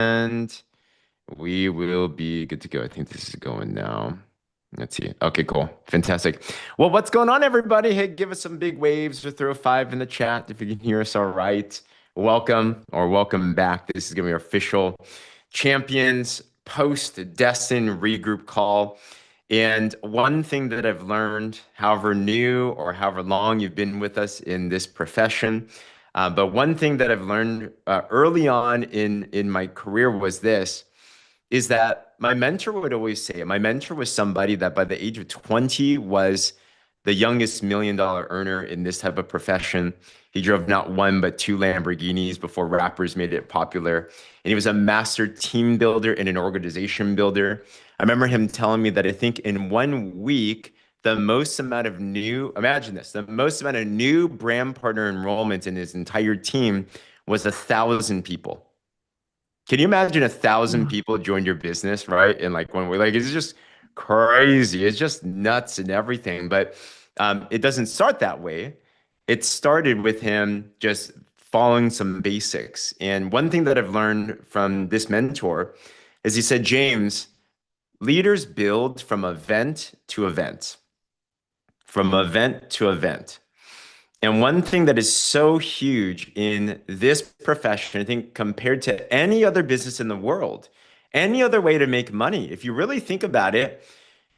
And we will be good to go. I think this is going now. Let's see. Okay, cool. Fantastic. Well, what's going on, everybody? Hey, give us some big waves or throw a five in the chat if you can hear us all right. Welcome or welcome back. This is going to be our official Champions post-Destin regroup call. And one thing that I've learned, however new or however long you've been with us in this profession, but one thing that I've learned early on in my career was this, is that my mentor would always say, my mentor was somebody that by the age of 20 was the youngest $1 million earner in this type of profession. He drove not one, but two Lamborghinis before rappers made it popular. And he was a master team builder and an organization builder. I remember him telling me that I think in 1 week, the most amount of new, imagine this, the most amount of new brand partner enrollments in his entire team was 1,000 people. Can you imagine 1,000 people joined your business, right? In like 1 week, like it's just crazy. It's just nuts and everything. But it doesn't start that way. It started with him just following some basics. And one thing that I've learned from this mentor is he said, James, leaders build from event to event, from event to event. And one thing that is so huge in this profession, I think, compared to any other business in the world, any other way to make money, if you really think about it,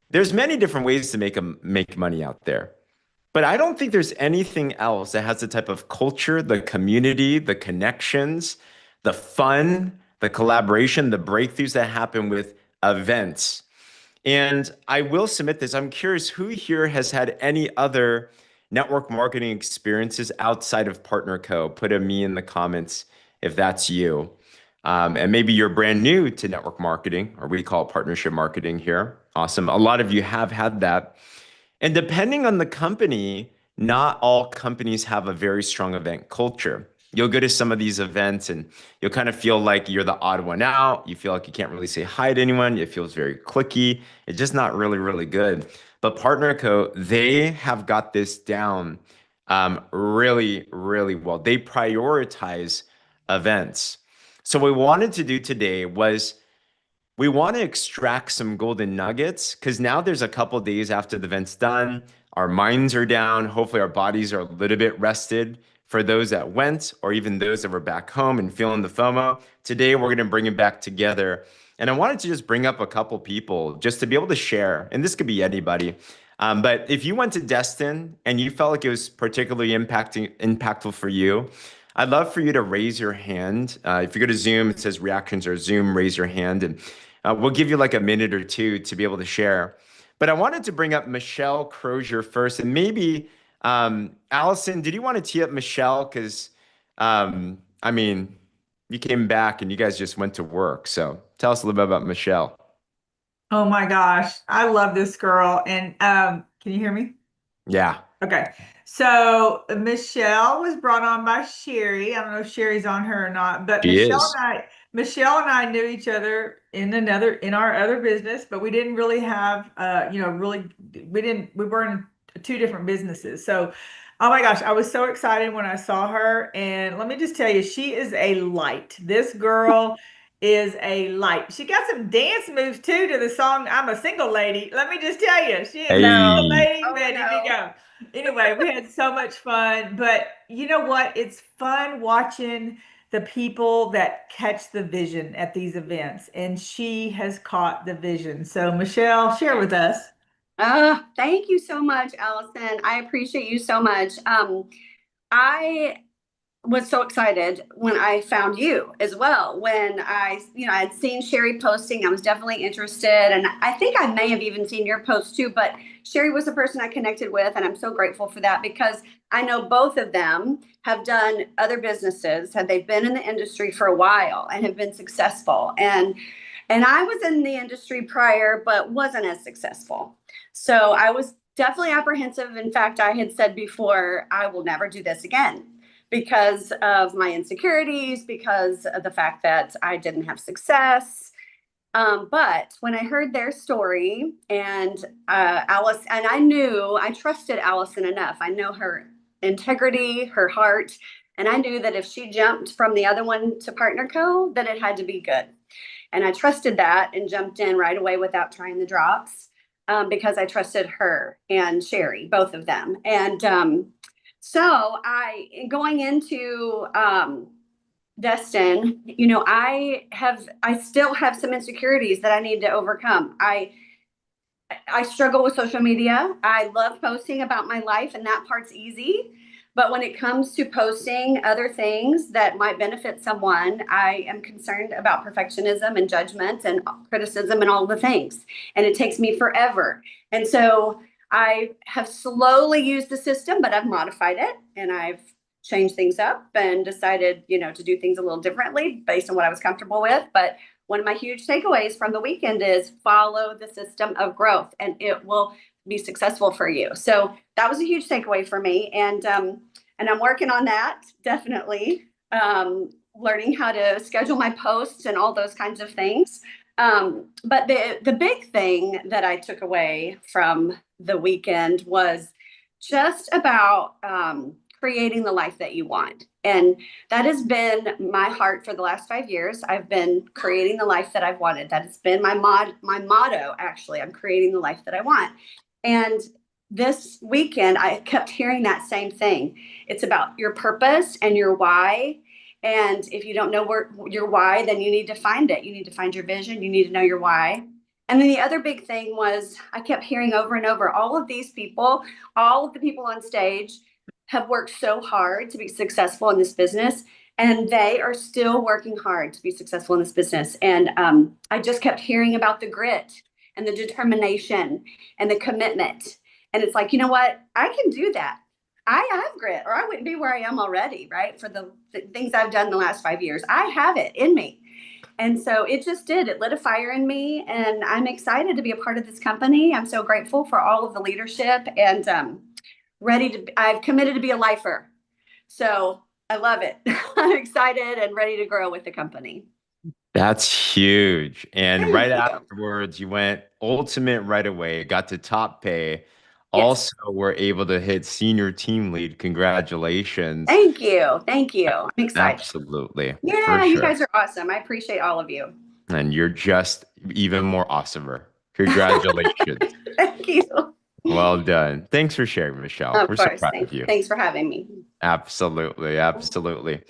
there's many different ways to make money out there. But I don't think there's anything else that has the type of culture, the community, the connections, the fun, the collaboration, the breakthroughs that happen with events. And I will submit this. I'm curious who here has had any other network marketing experiences outside of Partner Co. Put a me in the comments if that's you. And maybe you're brand new to network marketing, or we call it partnership marketing here. Awesome. A lot of you have had that. And depending on the company, not all companies have a very strong event culture. You'll go to some of these events and you'll kind of feel like you're the odd one out. You feel like you can't really say hi to anyone. It feels very cliquey. It's just not really, really good. But Partner Co, they have got this down really, really well. They prioritize events. So what we wanted to do today was we want to extract some golden nuggets because now there's a couple days after the event's done. Our minds are down. Hopefully, our bodies are a little bit rested for those that went or even those that were back home and feeling the FOMO. Today, we're going to bring it back together. And I wanted to just bring up a couple people just to be able to share. And this could be anybody. But if you went to Destin and you felt like it was particularly impactful for you, I'd love for you to raise your hand. If you go to Zoom, it says reactions or Zoom, raise your hand. And we'll give you like a minute or two to be able to share. But I wanted to bring up Michelle Crozier first. And maybe, Allison, did you want to tee up Michelle? Because, I mean, you came back and you guys just went to work. So tell us a little bit about Michelle. Oh my gosh, I love this girl. And can you hear me? Yeah, Okay. So Michelle was brought on by Sherry. I don't know if Sherry's on her or not, but she is. Michelle and I knew each other in our other business, but we didn't really have we were in two different businesses. So oh my gosh, I was so excited when I saw her. And let me just tell you, she is a light. This girl is a light. She got some dance moves too to the song I'm a Single Lady. Let me just tell you, she is a single Hey. lady Oh ready to no. go. Anyway, we had so much fun, but you know what? It's fun watching the people that catch the vision at these events, and she has caught the vision. So, Michelle, share with us. Thank you so much, Allison. I appreciate you so much. I was so excited when I found you as well. When I had seen Sherry posting, I was definitely interested. And I think I may have even seen your post too, but Sherry was the person I connected with. And I'm so grateful for that because I know both of them have done other businesses, have they've been in the industry for a while and have been successful. And I was in the industry prior, but wasn't as successful. So I was definitely apprehensive. In fact, I had said before, I will never do this again because of my insecurities, because of the fact that I didn't have success. But when I heard their story and Alice, and I trusted Allison enough. I know her integrity, her heart. And I knew that if she jumped from the other one to Partner Co., that it had to be good. And I trusted that and jumped in right away without trying the drops, because I trusted her and Sherry, both of them. And so going into Destin, I still have some insecurities that I need to overcome. I struggle with social media. I love posting about my life, and that part's easy. But when it comes to posting other things that might benefit someone, I am concerned about perfectionism and judgment and criticism and all the things. And it takes me forever. And so I have slowly used the system, but I've modified it and I've changed things up and decided, to do things a little differently based on what I was comfortable with. But one of my huge takeaways from the weekend is follow the system of growth and it will be successful for you. So that was a huge takeaway for me. And I'm working on that, definitely. Learning how to schedule my posts and all those kinds of things. But the big thing that I took away from the weekend was just about creating the life that you want. And that has been my heart for the last 5 years. I've been creating the life that I've wanted. That has been my motto, actually. I'm creating the life that I want. And this weekend, I kept hearing that same thing. It's about your purpose and your why. And if you don't know your why, then you need to find it. You need to find your vision. You need to know your why. And then the other big thing was I kept hearing over and over, all of these people, all of the people on stage have worked so hard to be successful in this business. And they are still working hard to be successful in this business. And I just kept hearing about the grit and the determination and the commitment. And it's like, you know what? I can do that. I have grit, or I wouldn't be where I am already, right? For the things I've done the last 5 years, I have it in me. And so it just did. It lit a fire in me. And I'm excited to be a part of this company. I'm so grateful for all of the leadership and I've committed to be a lifer. So I love it. I'm excited and ready to grow with the company. That's huge. And right afterwards, you went ultimate right away, got to top pay. Yes. Also, were able to hit senior team lead. Congratulations. Thank you. Thank you. I'm excited. Absolutely, for Yeah, you sure. guys are awesome. I appreciate all of you. And you're just even more awesomer. Congratulations. Thank you. Well done. Thanks for sharing, Michelle. Of We're so course. proud of you. Thanks for having me. Absolutely. Absolutely.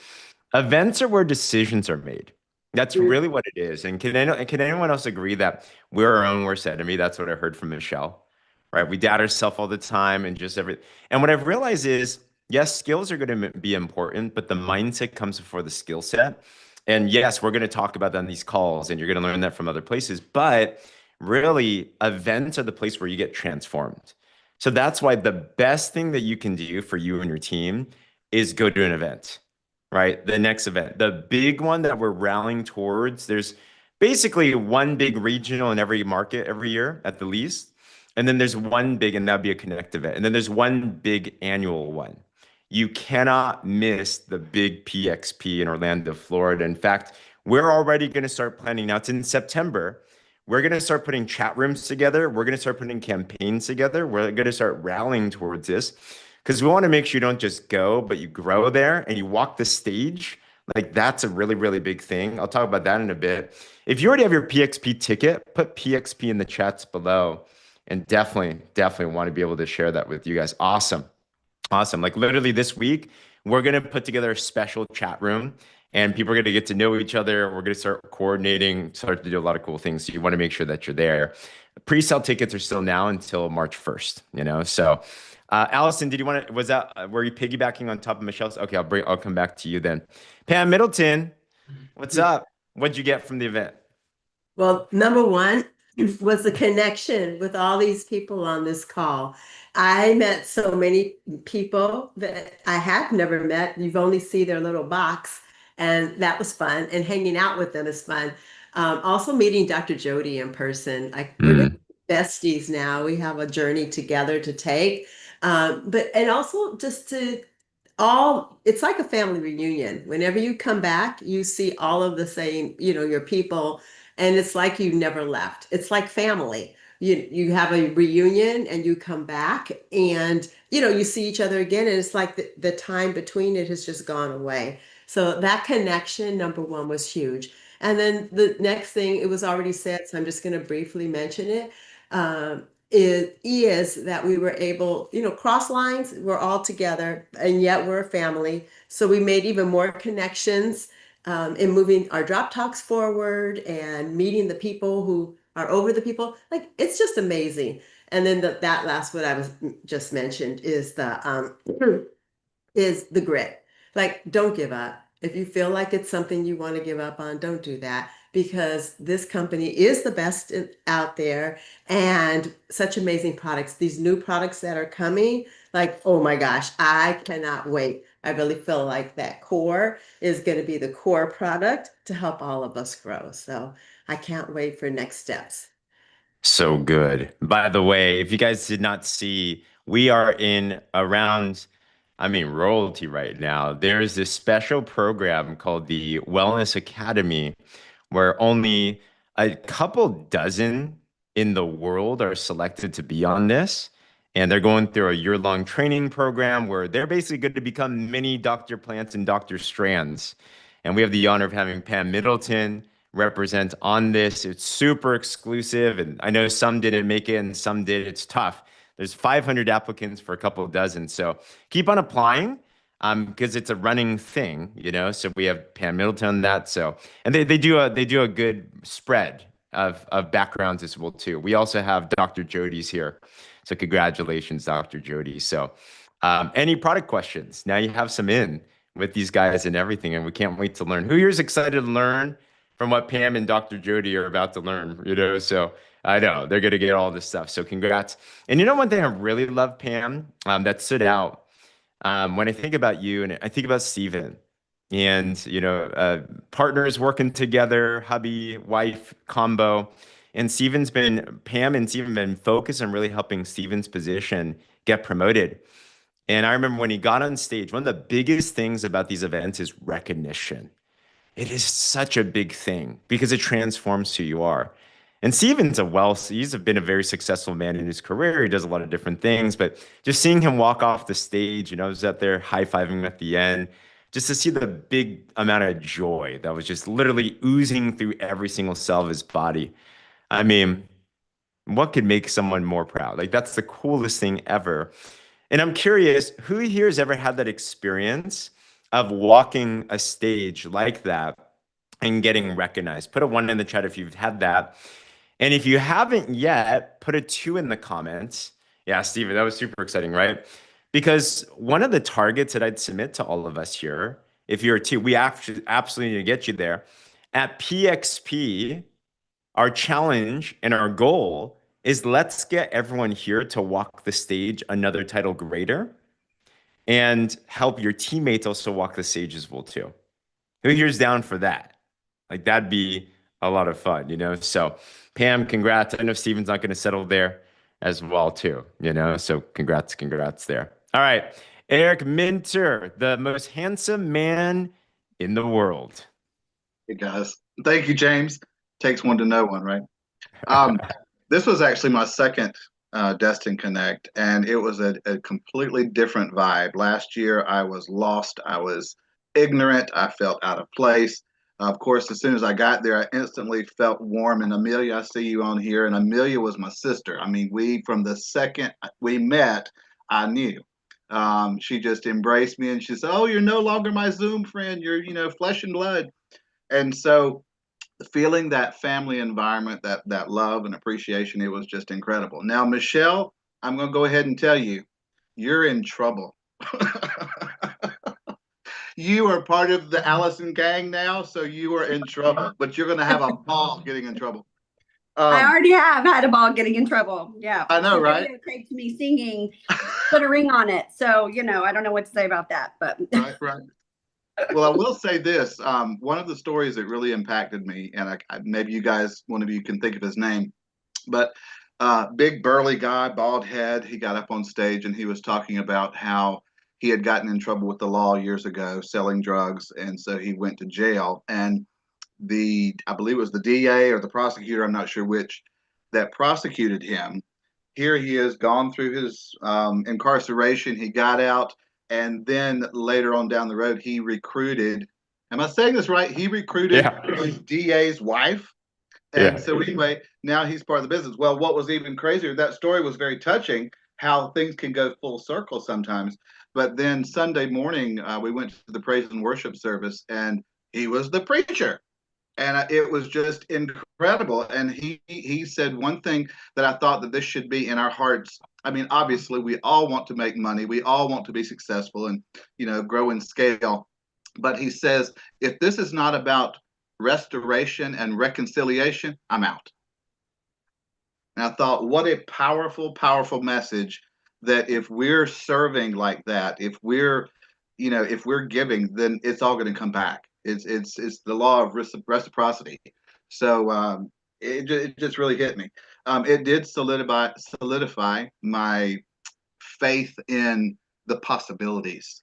Events are where decisions are made. That's really what it is. And can anyone else agree that we're our own worst enemy? That's what I heard from Michelle, right? We doubt ourselves all the time and just everything. And what I've realized is, yes, skills are going to be important, but the mindset comes before the skill set. And yes, we're going to talk about that on these calls, and you're going to learn that from other places. But really, events are the place where you get transformed. So that's why the best thing that you can do for you and your team is go to an event, right? The next event, the big one that we're rallying towards. There's basically one big regional in every market every year at the least. And then there's one big, and that'd be a connect event. And then there's one big annual one. You cannot miss the big PXP in Orlando, Florida. In fact, we're already going to start planning now. It's in September. We're going to start putting chat rooms together. We're going to start putting campaigns together. We're going to start rallying towards this because we want to make sure you don't just go, but you grow there and you walk the stage. Like that's a really, really big thing. I'll talk about that in a bit. If you already have your PXP ticket, put PXP in the chats below and definitely want to be able to share that with you guys. Awesome. Awesome. Like literally this week, we're going to put together a special chat room and people are going to get to know each other. We're going to start coordinating, start to do a lot of cool things. So you want to make sure that you're there. Pre-sale tickets are still now until March 1st, So, Allison, did you want to, were you piggybacking on top of Michelle's? Okay, I'll come back to you then. Pam Middleton, what's up? What'd you get from the event? Well, number one was the connection with all these people on this call. I met so many people that I have never met. You've only seen their little box, and that was fun. And hanging out with them is fun. Also meeting Dr. Jody in person. We're besties now. We have a journey together to take. And also just it's like a family reunion. Whenever you come back, you see all of the same, your people. And it's like you never left. It's like family. you have a reunion and you come back and you see each other again, and it's like the time between it has just gone away. So that connection, number one, was huge. And then the next thing, it was already said, so I'm just going to briefly mention it. Is that we were able, cross lines, we're all together, and yet we're a family. So we made even more connections in moving our drop talks forward and meeting the people who are over the people. Like, it's just amazing. And then that last, what I was just mentioned, is the grit. Like, don't give up. If you feel like it's something you want to give up on, don't do that, because this company is the best out there, and such amazing products. These new products that are coming, like, oh my gosh, I cannot wait. I really feel like that core is going to be the core product to help all of us grow. So I can't wait for next steps. So good. By the way, if you guys did not see, we are in around, I mean, royalty right now. There's this special program called the Wellness Academy, where only a couple dozen in the world are selected to be on this. And they're going through a year-long training program where they're basically going to become mini Dr. Plants and Dr. Strands. And we have the honor of having Pam Middleton represent on this. It's super exclusive, and I know some didn't make it and some did. It's tough. There's 500 applicants for a couple of dozen, so keep on applying because it's a running thing, So we have Pam Middleton on that. So and they do a good spread of backgrounds as well too. We also have Dr. Jody's here, so congratulations, Dr. Jody. So any product questions? Now you have some in with these guys and everything, and we can't wait to learn. Who here is excited to learn from what Pam and Dr. Jody are about to learn, So I know they're going to get all this stuff. So congrats. And one thing I really love, Pam, that stood out when I think about you and I think about Steven and, partners working together, hubby, wife combo. And Pam and Steven been focused on really helping Steven's position get promoted. And I remember when he got on stage, one of the biggest things about these events is recognition. It is such a big thing because it transforms who you are. And he's been a very successful man in his career. He does a lot of different things, but just seeing him walk off the stage, I was up there high-fiving at the end, just to see the big amount of joy that was just literally oozing through every single cell of his body. I mean, what could make someone more proud? Like, that's the coolest thing ever. And I'm curious, who here has ever had that experience of walking a stage like that and getting recognized? Put a 1 in the chat if you've had that. And if you haven't yet, put a 2 in the comments. Yeah, Steven, that was super exciting, right? Because one of the targets that I'd submit to all of us here, if you're a 2, we actually absolutely need to get you there. At PXP, our challenge and our goal is let's get everyone here to walk the stage another title greater and help your teammates also walk the stage as well too. Who here's down for that? Like, that'd be a lot of fun, So Pam, congrats. I know Steven's not going to settle there as well too, So congrats there. All right. Eric Minter, the most handsome man in the world. Hey guys. Thank you, James. Takes one to know one, right? Um, this was actually my second Destin Connect, and it was a completely different vibe. Last year, I was lost. I was ignorant. I felt out of place. Of course, as soon as I got there, I instantly felt warm. And Amelia, I see you on here, and Amelia was my sister. I mean, from the second we met, I knew. She just embraced me, and she said, "Oh, you're no longer my Zoom friend. You're, flesh and blood." And so feeling that family environment, that love and appreciation, it was just incredible. Now, Michelle, I'm going to go ahead and tell you, you're in trouble. You are part of the Allison gang now, so you are in trouble, but you're going to have a ball getting in trouble. I already have had a ball getting in trouble. Yeah. I know, right? Taped me singing, put a ring on it. So, I don't know what to say about that, but. Right. Well, I will say this. One of the stories that really impacted me, and maybe one of you can think of his name, but big burly guy, bald head, he got up on stage and he was talking about how he had gotten in trouble with the law years ago selling drugs, and so he went to jail. And I believe it was the DA or the prosecutor, I'm not sure which, that prosecuted him. Here he is, gone through his incarceration. He got out, and then later on down the road, he recruited. Am I saying this right? He recruited his DA's wife. And so anyway, now he's part of the business. Well, what was even crazier, that story was very touching, how things can go full circle sometimes. But then Sunday morning, we went to the praise and worship service, and he was the preacher. And it was just incredible. And he said one thing that I thought that this should be in our hearts. I mean, obviously, we all want to make money. We all want to be successful and, grow in scale. But he says, if this is not about restoration and reconciliation, I'm out. And I thought, what a powerful, powerful message, that if we're serving like that, if we're giving, then it's all going to come back. It's the law of reciprocity. So it just really hit me. It did solidify my faith in the possibilities.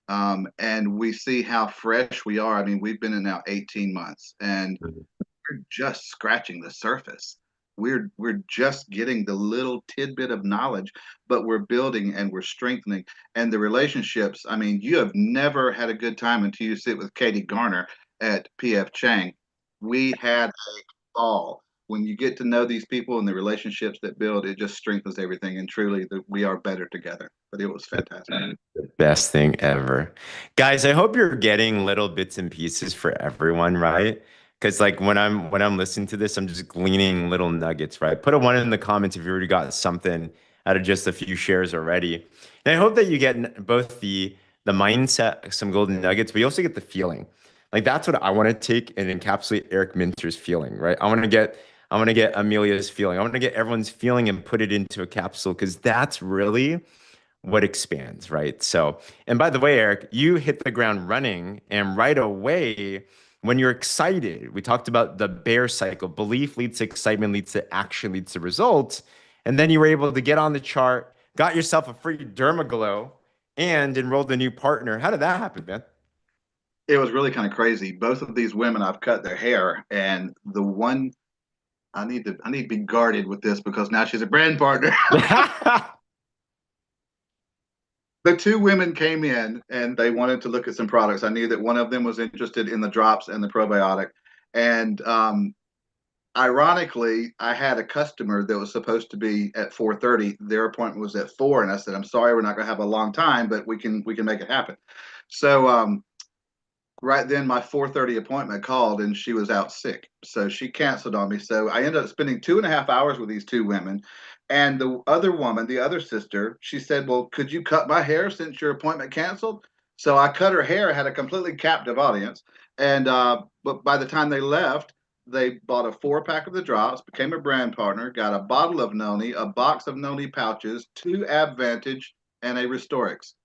And we see how fresh we are. I mean, we've been in now 18 months, and we're just scratching the surface. We're just getting the little tidbit of knowledge, but we're building and we're strengthening. And the relationships, I mean, you have never had a good time until you sit with Katie Garner at PF Chang. We had a ball. When you get to know these people and the relationships that build, it just strengthens everything. And truly, we are better together. But it was fantastic. The best thing ever. Guys, I hope you're getting little bits and pieces for everyone, right? Because like when I'm listening to this, I'm just gleaning little nuggets, right? Put a one in the comments if you already got something out of just a few shares already. And I hope that you get both the mindset, some golden nuggets, but you also get the feeling. Like that's what I want to take and encapsulate Eric Minter's feeling, right? I want to get Amelia's feeling. I want to get everyone's feeling and put it into a capsule, because that's really what expands, right? So, and by the way, Eric, you hit the ground running, and right away, when you're excited, we talked about the bear cycle. Belief leads to excitement, leads to action, leads to results. And then you were able to get on the chart, got yourself a free Dermaglow, and enrolled a new partner. How did that happen, man? It was really kind of crazy. Both of these women, I've cut their hair, and the one I need to be guarded with this, because now she's a brand partner. The two women came in and they wanted to look at some products. I knew that one of them was interested in the drops and the probiotic. And ironically, I had a customer that was supposed to be at 4:30. Their appointment was at 4, and I said, "I'm sorry, we're not going to have a long time, but we can make it happen." So right then, my 4:30 appointment called, and she was out sick, so she canceled on me. So I ended up spending 2.5 hours with these two women. And the other woman, the other sister, she said, "Well, could you cut my hair since your appointment canceled?" So I cut her hair, had a completely captive audience. And but by the time they left, they bought a 4-pack of the drops, became a brand partner, got a bottle of Noni, a box of Noni pouches, 2 Advantage, and a Restorix.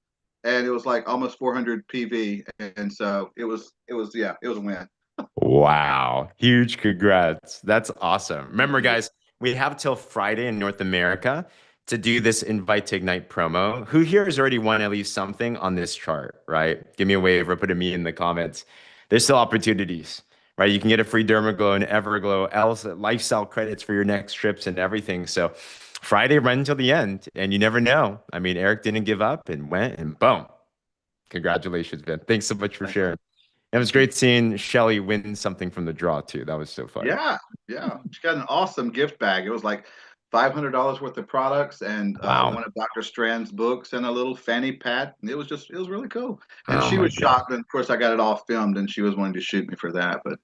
And it was like almost 400 PV. And so it was a win. Wow. Huge congrats. That's awesome. Remember, guys, we have till Friday in North America to do this Invite to Ignite promo. Who here has already won at least something on this chart, right? Give me a wave or put a me in the comments. There's still opportunities, right? You can get a free Dermaglow and Everglow, else lifestyle credits for your next trips and everything. So Friday, run until the end, and you never know. I mean, Eric didn't give up and went, and boom. Congratulations, man. Thanks so much for sharing. It was great seeing Shelly win something from the draw too. That was so fun. Yeah. She got an awesome gift bag. It was like $500 worth of products, and Wow. one of Dr. Strand's books, and a little fanny pack. It was really cool. And Oh she my was God. shocked. And of course, I got it all filmed, and she was wanting to shoot me for that. But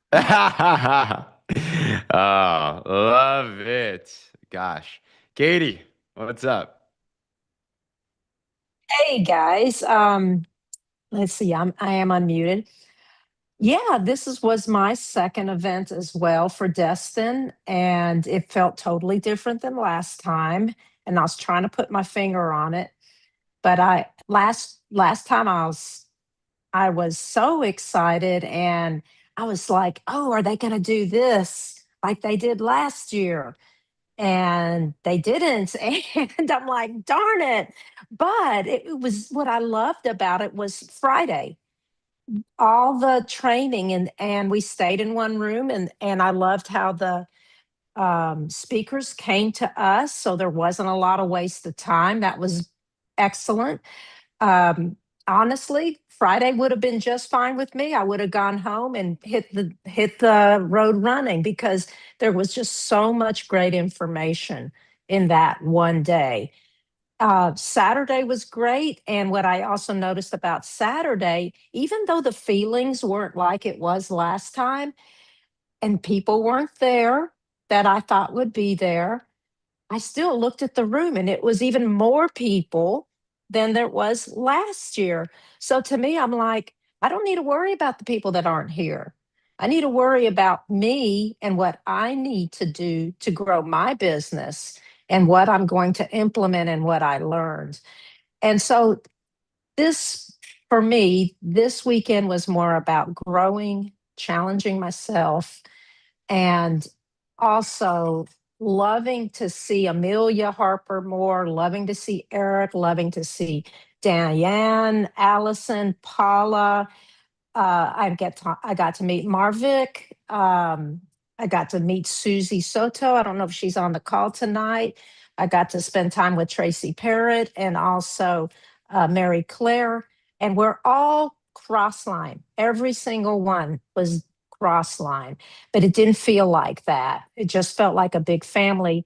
Oh, love it. Gosh. Katie, what's up? Hey guys, let's see. I am unmuted. Yeah, was my second event as well for Destin, and it felt totally different than last time. And I was trying to put my finger on it, but I last time I was so excited, and I was like, "Oh, are they going to do this like they did last year?" And they didn't. And I'm like, darn it. But it was what I loved about it was Friday, all the training, and we stayed in one room, and I loved how Speakers came to us, so there wasn't a lot of waste of time. That was excellent. Honestly, Friday would have been just fine with me. I would have gone home and hit the road running because there was just so much great information in that one day. Saturday was great. And what I also noticed about Saturday, even though the feelings weren't like it was last time and people weren't there that I thought would be there, I still looked at the room and it was even more people than there was last year. So to me, I'm like, I don't need to worry about the people that aren't here. I need to worry about me and what I need to do to grow my business and what I'm going to implement and what I learned. And so this, for me, this weekend was more about growing, challenging myself, and also loving to see Amelia Harper more, loving to see Eric, loving to see Diane, Allison, Paula. I got to meet Marvick. I got to meet Susie Soto. I don't know if she's on the call tonight. I got to spend time with Tracy Parrott and also Mary Claire. And we're all cross line. Every single one was cross line, but it didn't feel like that. It just felt like a big family.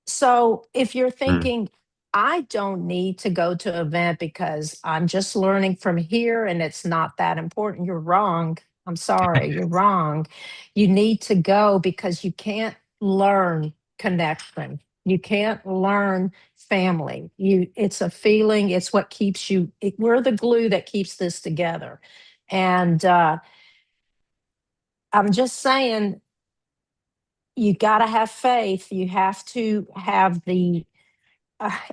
So if you're Mm. thinking, I don't need to go to an event because I'm just learning from here and it's not that important. You're wrong. I'm sorry, you're wrong. You need to go because you can't learn connection. You can't learn family. It's a feeling, it's what keeps you, we're the glue that keeps this together. And I'm just saying, you got to have faith. You have to have the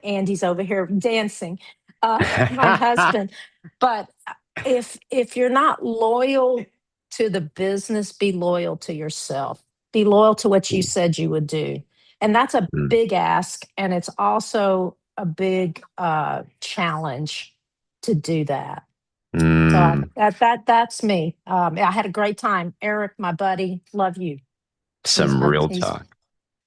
Andy's over here dancing, my husband. But if you're not loyal to the business, be loyal to yourself. Be loyal to what you said you would do, and that's a Mm. big ask, and it's also a big challenge to do that. So Mm. that's me. I had a great time. Eric, my buddy, love you. He's Some my real he's talk.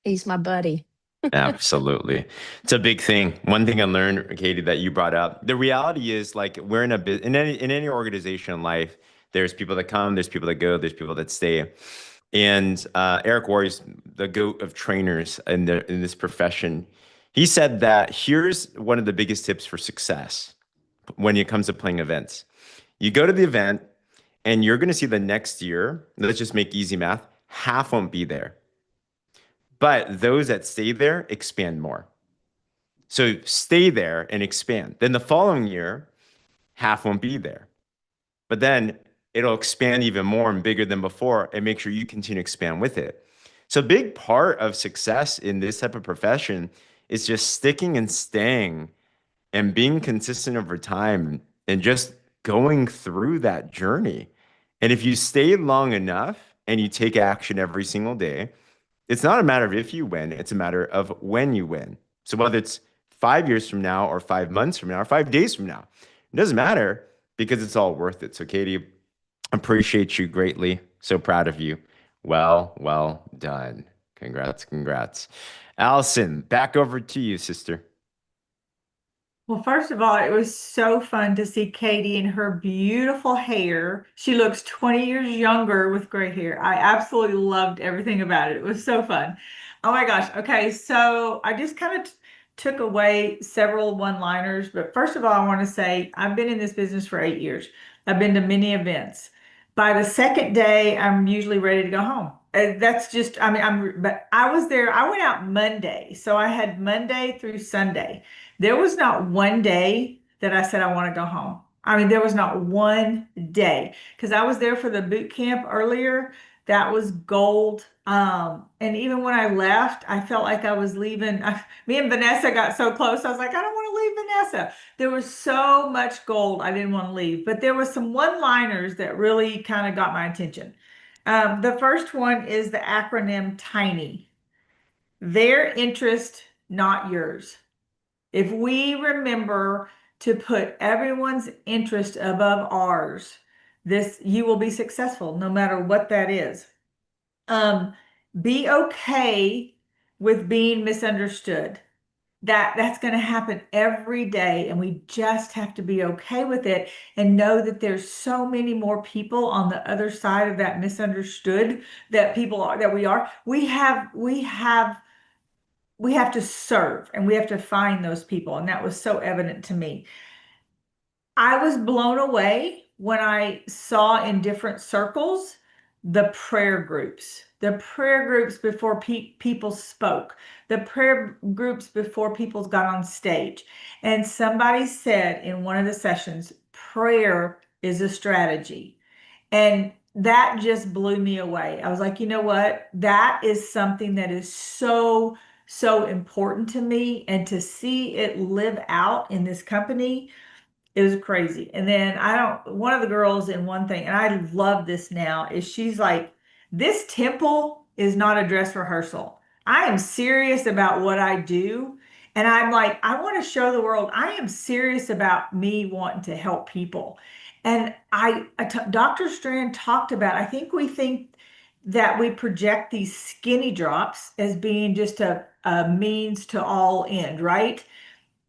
he's my buddy. Absolutely. It's a big thing. One thing I learned, Katie, that you brought up, the reality is like we're in a bit in any organization in life, there's people that come, there's people that go, there's people that stay. And Eric Worre's the goat of trainers in this profession. He said that here's one of the biggest tips for success when it comes to playing events. You go to the event and you're going to see the next year, let's just make easy math, half won't be there. But those that stay there expand more. So stay there and expand. Then the following year, half won't be there. But then it'll expand even more and bigger than before and make sure you continue to expand with it. So a big part of success in this type of profession is just sticking and staying and being consistent over time and just going through that journey. And if you stay long enough and you take action every single day, it's not a matter of if you win, it's a matter of when you win. So whether it's 5 years from now or 5 months from now or 5 days from now, it doesn't matter because it's all worth it. So Katie, appreciate you greatly. So proud of you. Well done. Congrats, congrats. Allison, back over to you, sister. Well, first of all, it was so fun to see Katie in her beautiful hair. She looks 20 years younger with gray hair. I absolutely loved everything about it. It was so fun. Oh my gosh. Okay, so I just kind of took away several one-liners, but first of all, I want to say I've been in this business for 8 years. I've been to many events. By the second day, I'm usually ready to go home. That's just, but I was there, I went out Monday. So I had Monday through Sunday. There was not one day that I said I want to go home. I mean, there was not one day because I was there for the boot camp earlier. That was gold. And even when I left, I felt like I was leaving. Me and Vanessa got so close. I was like, I don't want to leave Vanessa. There was so much gold. I didn't want to leave, but there was some one-liners that really kind of got my attention. The first one is the acronym TINY. Their interest, not yours. If we remember to put everyone's interest above ours, this you will be successful no matter what that is. Um, Be okay with being misunderstood. That's going to happen every day, and we just have to be okay with it and know that there's so many more people on the other side of that misunderstood that people are that we have to serve, and we have to find those people, and that was so evident to me. I was blown away when I saw in different circles the prayer groups before people spoke, the prayer groups before people got on stage. And somebody said in one of the sessions, prayer is a strategy. And that just blew me away. I was like, you know what? That is something that is so, so important to me. And to see it live out in this company, it was crazy. And then one of the girls in one thing, and I love this now, is she's like, this temple is not a dress rehearsal. I am serious about what I do. And I'm like, I want to show the world I am serious about me wanting to help people. And Dr. Strand talked about, I think we think that we project these skinny drops as being just a means to all end, right?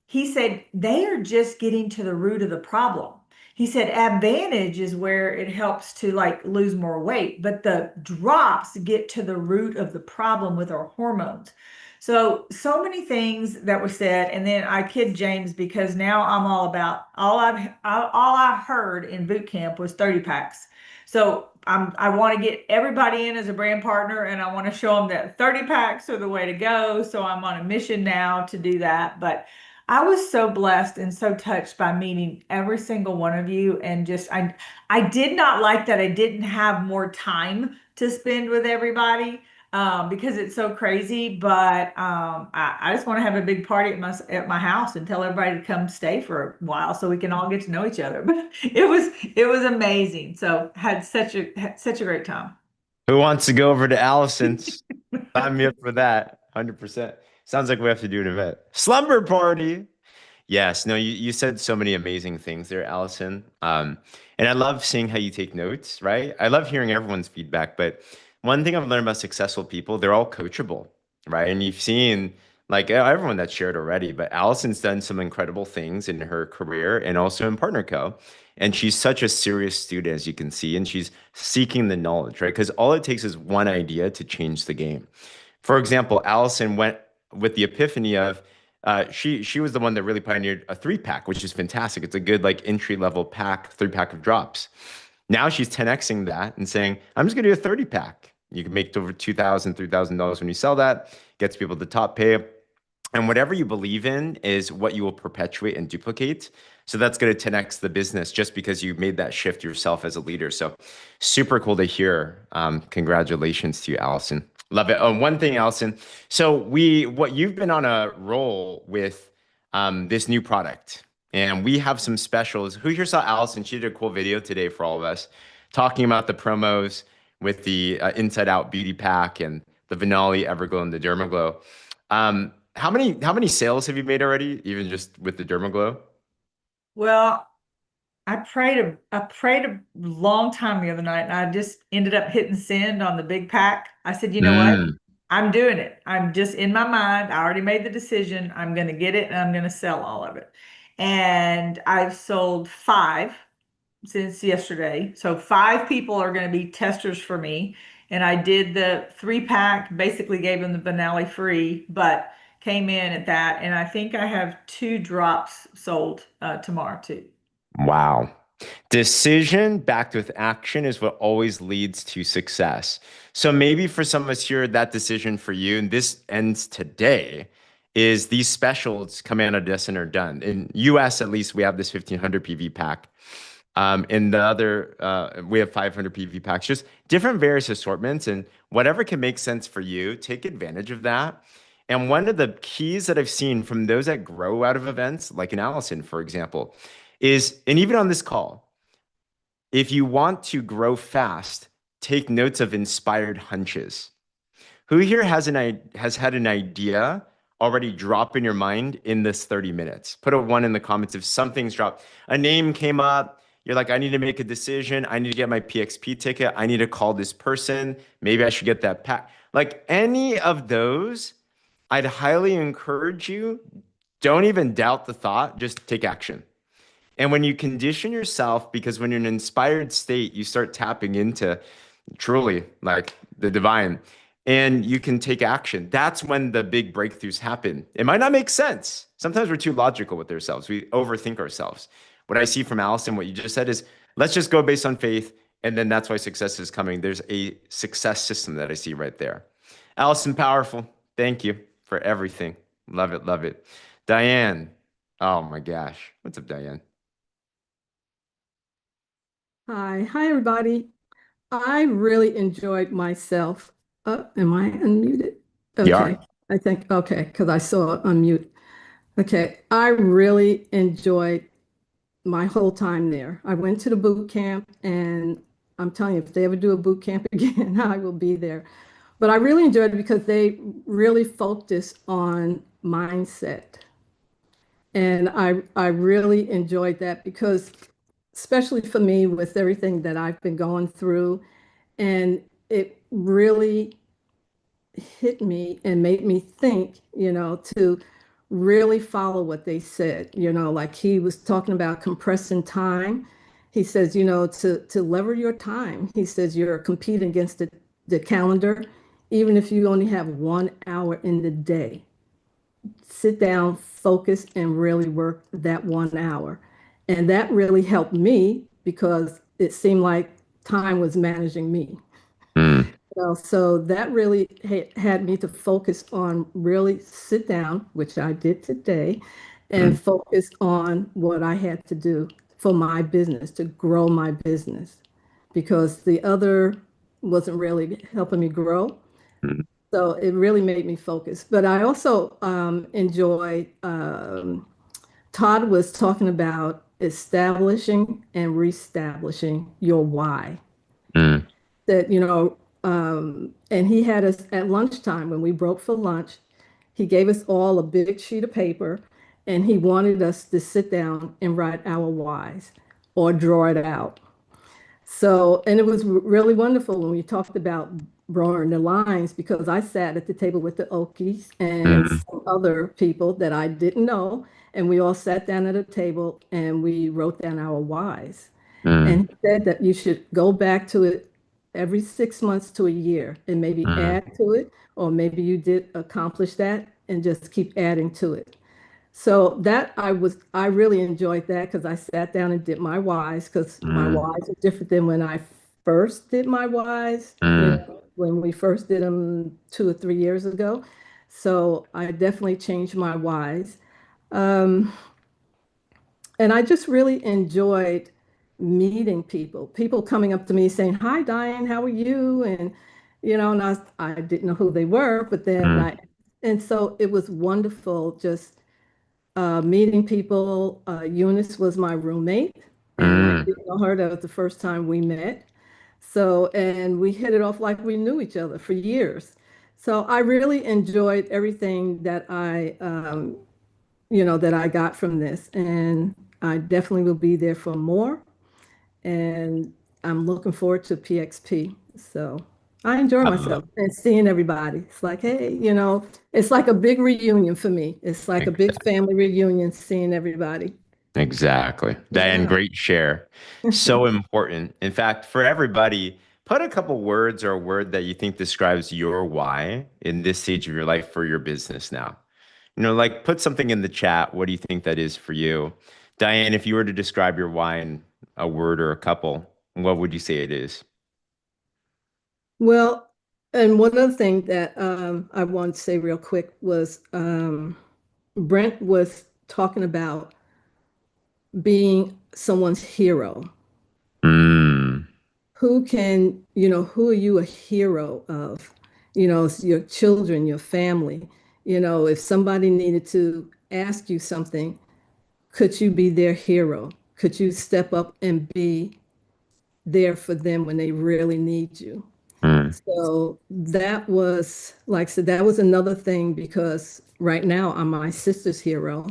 He said they are just getting to the root of the problem. He said advantage is where it helps to like lose more weight, but the drops get to the root of the problem with our hormones. So many things that were said, and then I kid James because now I'm all about all I heard in boot camp was 30 packs. So I want to get everybody in as a brand partner, and I want to show them that 30 packs are the way to go. So I'm on a mission now to do that. But I was so blessed and so touched by meeting every single one of you. And I did not like that I didn't have more time to spend with everybody, because it's so crazy. But I just want to have a big party at my house and tell everybody to come stay for a while so we can all get to know each other. But it was amazing. So had such a great time. Who wants to go over to Allison's? Sign me up for that. 100%. Sounds like we have to do an event. Slumber party. Yes, no, you said so many amazing things there, Allison. And I love seeing how you take notes, right? I love hearing everyone's feedback, but one thing I've learned about successful people, they're all coachable, right? And you've seen like everyone that shared already, but Allison's done some incredible things in her career and also in Partner Co. And she's such a serious student, as you can see, and she's seeking the knowledge, right? Because all it takes is one idea to change the game. For example, Allison went with the epiphany of she was the one that really pioneered a 3-pack, which is fantastic. It's a good like entry level pack, 3-pack of drops. Now she's 10xing that and saying, I'm just gonna do a 30-pack. You can make over $2,000, $3,000 when you sell that, gets people to top pay. And whatever you believe in is what you will perpetuate and duplicate. So that's going to 10x the business just because you made that shift yourself as a leader. So super cool to hear. Congratulations to you, Allison. Love it. Oh, one thing, Allison. So what you've been on a roll with this new product, and we have some specials. Who here saw Allison? She did a cool video today for all of us, talking about the promos with the Inside Out Beauty Pack and the Vinali Everglow and the Dermaglow. How many sales have you made already, even just with the Dermaglow? Well, I prayed a long time the other night, and I just ended up hitting send on the big pack. I said, you know what? Mm, I'm doing it. I'm just in my mind. I already made the decision. I'm going to get it and I'm going to sell all of it. And I've sold 5 since yesterday. So 5 people are going to be testers for me. And I did the 3-pack, basically gave them the Benally free, but came in at that. And I think I have 2 drops sold tomorrow too. wow. Decision backed with action is what always leads to success. So maybe for some of us here, that decision for you, and this ends today, is these specials coming out of Destin are done. In US, at least, we have this 1500 PV pack. In the other, we have 500 PV packs, just different various assortments, and whatever can make sense for you, take advantage of that. And one of the keys that I've seen from those that grow out of events, like in Allison, for example, is, and even on this call, if you want to grow fast, take notes of inspired hunches. Who here has had an idea already drop in your mind in this 30 minutes? Put a 1 in the comments if something's dropped. A name came up. You're like, I need to make a decision. I need to get my PXP ticket. I need to call this person. Maybe I should get that pack. Like any of those, I'd highly encourage you, don't even doubt the thought, just take action. And when you condition yourself, because when you're in an inspired state, you start tapping into truly like the divine and you can take action. That's when the big breakthroughs happen. It might not make sense. Sometimes we're too logical with ourselves. We overthink ourselves. What I see from Allison, what you just said is let's just go based on faith. And then that's why success is coming. There's a success system that I see right there. Allison, powerful. Thank you for everything. Love it. Love it. Diane. Oh my gosh. What's up, Diane? Hi, everybody. I really enjoyed myself. Am I unmuted? You Okay, are. I think, okay, because I saw unmute. Okay, I really enjoyed my whole time there. I went to the boot camp, and I'm telling you, if they ever do a boot camp again, I will be there. But I really enjoyed it because they really focused on mindset. And I really enjoyed that because, especially for me, with everything that I've been going through, and it really hit me and made me think, to really follow what they said. Like he was talking about compressing time. He says, to lever your time. He says you're competing against the calendar, even if you only have 1 hour in the day. Sit down, focus, and really work that 1 hour. And that really helped me because it seemed like time was managing me. Mm, So that really had me to focus on really sit down, which I did today, and mm, focus on what I had to do for my business to grow my business because the other wasn't really helping me grow. mm, So it really made me focus. But I also enjoy, Todd was talking about establishing and reestablishing your why. mm, That, and he had us at lunchtime when we broke for lunch. He gave us all a big sheet of paper and he wanted us to sit down and write our whys or draw it out. So, and it was really wonderful when we talked about drawing the lines because I sat at the table with the Okies and mm, some other people that I didn't know. And we all sat down at a table and we wrote down our whys. And mm, he said that you should go back to it every 6 months to a year and maybe mm, add to it, or maybe you did accomplish that and just keep adding to it. So that I really enjoyed that because I sat down and did my whys because my mm, whys are different than when I first did my whys, mm, when we first did them 2 or 3 years ago. So I definitely changed my whys. Um, and I just really enjoyed meeting people, people coming up to me saying, "Hi, Diane, how are you?" And I didn't know who they were, but then mm, and so it was wonderful just meeting people. Eunice was my roommate, and I mm. didn't know her. That was the first time we met. So, and we hit it off like we knew each other for years. So I really enjoyed everything that I got from this. And I definitely will be there for more. And I'm looking forward to PXP. So I enjoy I love myself and seeing everybody. It's like, hey, it's like a big reunion for me. It's like a big exactly. family reunion seeing everybody. Exactly. Diane, Yeah. great share. So important. In fact, for everybody, put a couple words or a word that you think describes your why in this stage of your life for your business now. Like put something in the chat. What do you think that is for you? Diane, if you were to describe your why in a word or a couple, what would you say it is? Well, and one other thing that I want to say real quick was Brent was talking about being someone's hero. Mm, Who are you a hero of? It's your children, your family. If somebody needed to ask you something, could you be their hero? Could you step up and be there for them when they really need you? mm, So that was, like I said, that was another thing because right now I'm my sister's hero,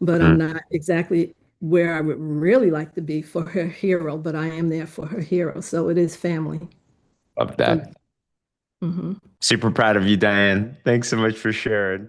but I'm mm. not exactly where I would really like to be for her hero, but I am there for her hero. So it is family Love for me. that. Super proud of you, Diane. Thanks so much for sharing.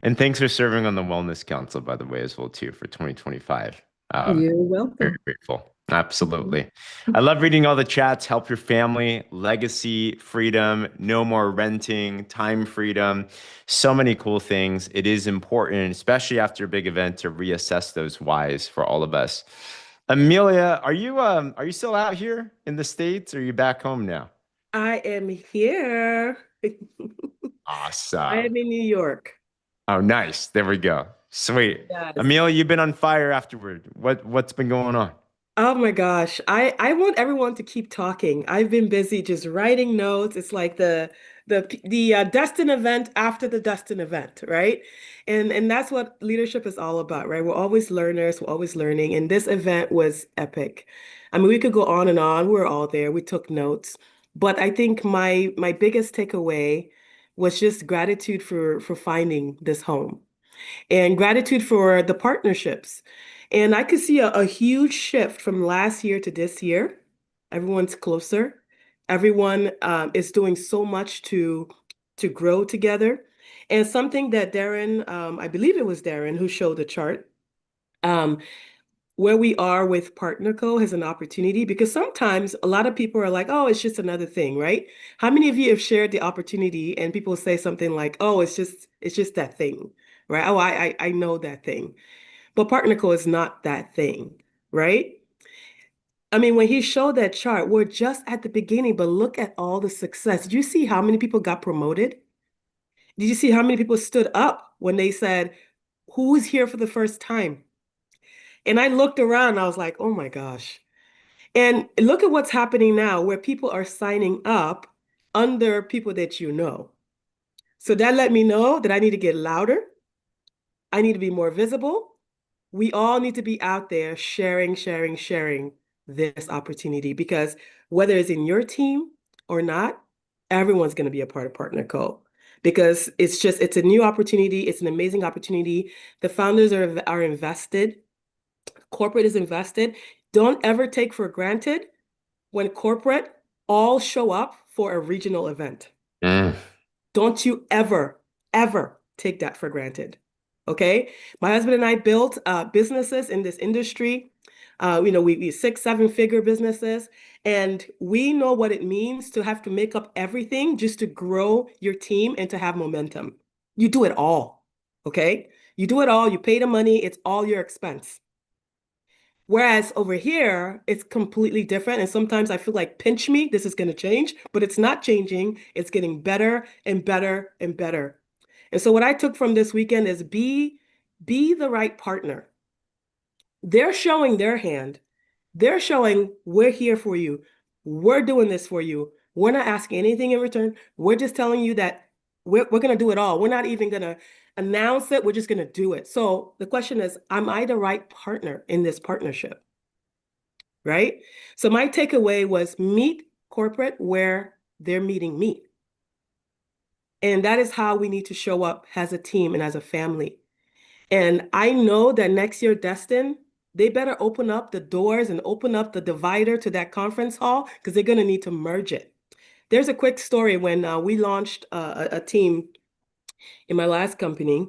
And thanks for serving on the Wellness Council, by the way, as well, too, for 2025. You're Very welcome. grateful. Absolutely. I love reading all the chats. Help your family, legacy, freedom, no more renting, time freedom. So many cool things. It is important, especially after a big event, to reassess those whys for all of us. Amelia, are you still out here in the States or are you back home now? I am here. I Awesome. am in New York. Oh, nice. There we go. Sweet. Yes. Amelia, you've been on fire afterward. What's been going on? Oh my gosh. I want everyone to keep talking. I've been busy just writing notes. It's like the Destin event after the Destin event, right? And that's what leadership is all about, right? We're always learners, we're always learning. And this event was epic. I mean, we could go on and on. We were all there. We took notes. But I think my biggest takeaway was just gratitude for finding this home and gratitude for the partnerships. And I could see a huge shift from last year to this year. Everyone's closer. Everyone is doing so much to grow together. And something that Darren, I believe it was Darren who showed the chart, um, where we are with PartnerCo has an opportunity because sometimes a lot of people are like, oh, it's just another thing, right? How many of you have shared the opportunity and people say something like, oh, it's just that thing, right? Oh, I know that thing. But PartnerCo is not that thing, right? I mean, when he showed that chart, we're just at the beginning, but look at all the success. Did you see how many people got promoted? Did you see how many people stood up when they said, who's here for the first time? And I looked around, and I was like, oh my gosh. And look at what's happening now where people are signing up under people that you know. So that let me know that I need to get louder. I need to be more visible. We all need to be out there sharing this opportunity because whether it's in your team or not, everyone's going to be a part of Partner Co. Because it's a new opportunity. It's an amazing opportunity. The founders are invested. Corporate is invested. Don't ever take for granted when corporate all show up for a regional event. Mm. Don't you ever take that for granted. Okay. My husband and I built businesses in this industry. We 6, 7 figure businesses, and we know what it means to have to make up everything just to grow your team and to have momentum. You do it all. Okay. You do it all. You pay the money. It's all your expense. Whereas over here, it's completely different. And sometimes I feel like, pinch me, this is going to change, but it's not changing. It's getting better and better and better. And so what I took from this weekend is be the right partner. They're showing their hand. They're showing we're here for you. We're doing this for you. We're not asking anything in return. We're just telling you that we're going to do it all. We're not even going to announce it. We're just going to do it. So the question is, am I the right partner in this partnership? Right? So my takeaway was meet corporate where they're meeting me. And that is how we need to show up as a team and as a family. And I know that next year, Destin, they better open up the doors and open up the divider to that conference hall because they're going to need to merge it. There's a quick story when we launched a team in my last company.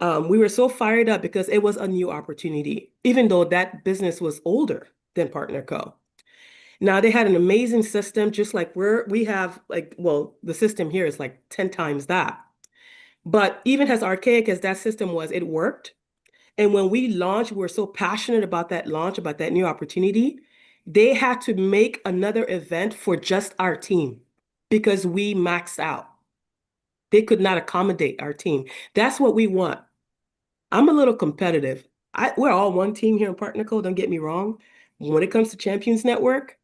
We were so fired up because it was a new opportunity, even though that business was older than Partner Co. Now they had an amazing system, just like we have the system here is like 10 times that. But even as archaic as that system was, it worked. And when we launched, we were so passionate about that launch, about that new opportunity. They had to make another event for just our team because we maxed out. They could not accommodate our team. That's what we want. I'm a little competitive. We're all one team here in Partner Code, don't get me wrong. When it comes to Champions Network,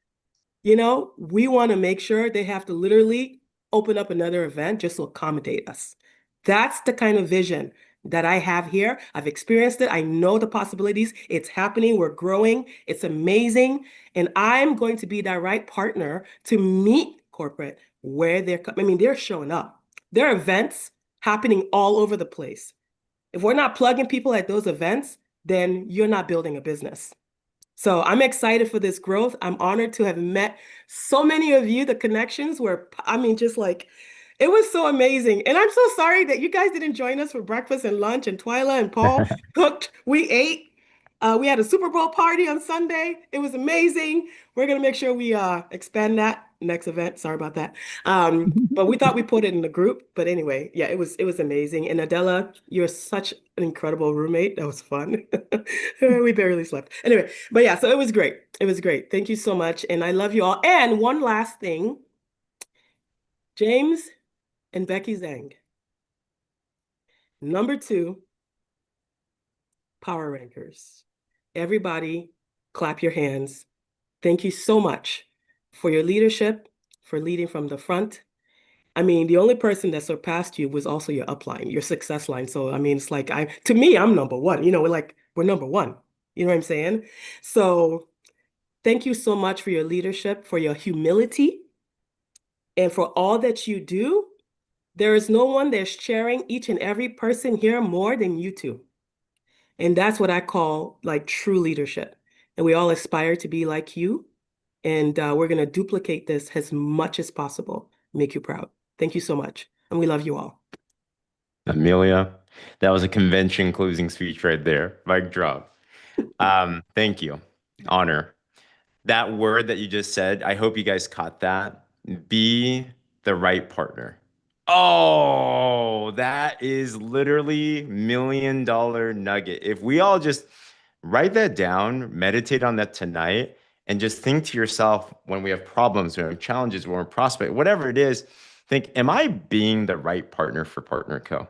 we want to make sure they have to literally open up another event just to accommodate us. That's the kind of vision that I have here. I've experienced it. I know the possibilities. It's happening. We're growing. It's amazing. And I'm going to be that right partner to meet corporate where they're showing up. There are events happening all over the place. If we're not plugging people at those events, then you're not building a business. So I'm excited for this growth. I'm honored to have met so many of you. The connections were, I mean, just like, it was so amazing. And I'm so sorry that you guys didn't join us for breakfast and lunch, and Twyla and Paul cooked. We ate. We had a Super Bowl party on Sunday. It was amazing. We're going to make sure we expand that next event. Sorry about that. But we thought we put it in the group. But anyway, yeah, it was amazing. And Adela, you're such an incredible roommate. That was fun. We barely slept. Anyway, but yeah, so it was great. It was great. Thank you so much. And I love you all. And one last thing, James and Becky Zheng. Number 2, Power Rankers. Everybody, clap your hands. Thank you so much for your leadership, for leading from the front. I mean, the only person that surpassed you was also your upline, your success line. So, I mean, it's like, to me, I'm number one. You know, we're number one. You know what I'm saying? So, thank you so much for your leadership, for your humility, and for all that you do. There is no one that's sharing each and every person here more than you two. And that's what I call like true leadership. And we all aspire to be like you. And we're going to duplicate this as much as possible, make you proud. Thank you so much. And we love you all. Amelia, that was a convention closing speech right there. Mic drop. Thank you. Honor. That word that you just said, I hope you guys caught that. Be the right partner. Oh, that is literally $1 million nugget. If we all just write that down, meditate on that tonight, and just think to yourself when we have problems, when we have challenges, when we're prospect, whatever it is, think, am I being the right partner for Partner Co?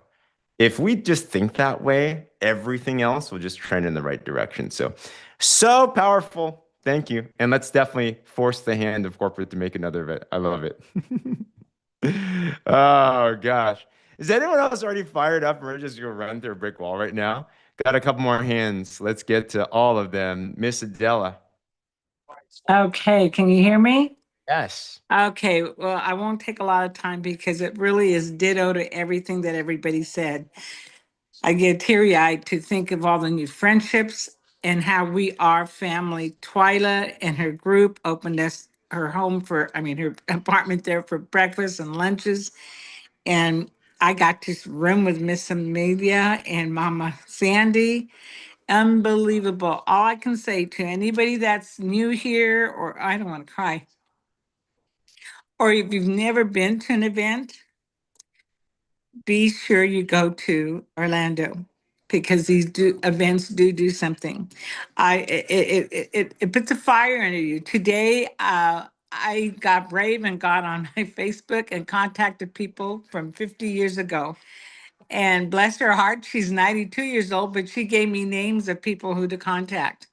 If we just think that way, everything else will just trend in the right direction. So powerful. Thank you. And let's definitely force the hand of corporate to make another of it. I love it. Oh gosh. Is anyone else already fired up? We're just gonna run through a brick wall right now. Got a couple more hands. Let's get to all of them. Miss Adela. Okay, can you hear me? Yes. Okay, well, I won't take a lot of time because it really is ditto to everything that everybody said. I get teary-eyed to think of all the new friendships and how we are family. Twyla and her group opened us her home for, I mean, her apartment there for breakfast and lunches. And I got to room with Miss Amelia and Mama Sandy. Unbelievable. All I can say to anybody that's new here, or I don't want to cry, or if you've never been to an event, be sure you go to Orlando because these events do something. It puts a fire under you. Today, I got brave and got on my Facebook and contacted people from 50 years ago. And bless her heart, she's 92 years old, but she gave me names of people who to contact.